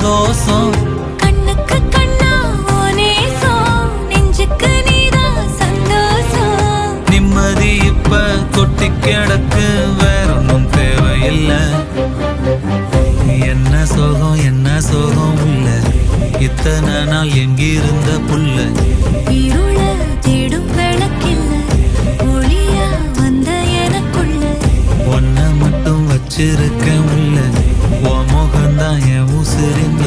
சந்தோஷம். கண்ணுக்கு கண்ணா நேசம், நெஞ்சுக்கு நீதான் சந்தோஷம். நிம்மதி இப்ப கொட்டி கிடக்கு, வேற ஒன்றும் தேவையில்லை. என்ன சோகம் உள்ள, இத்தனை நாள் எங்கிருந்த புள்ள. இருள தேடும் விளக்கில்ல, ஒளியா வந்த எனக்குள்ள. ஒன்ன மட்டும் வச்சிருக்க உள்ள, உன் முகம்தான் என் உசிரின்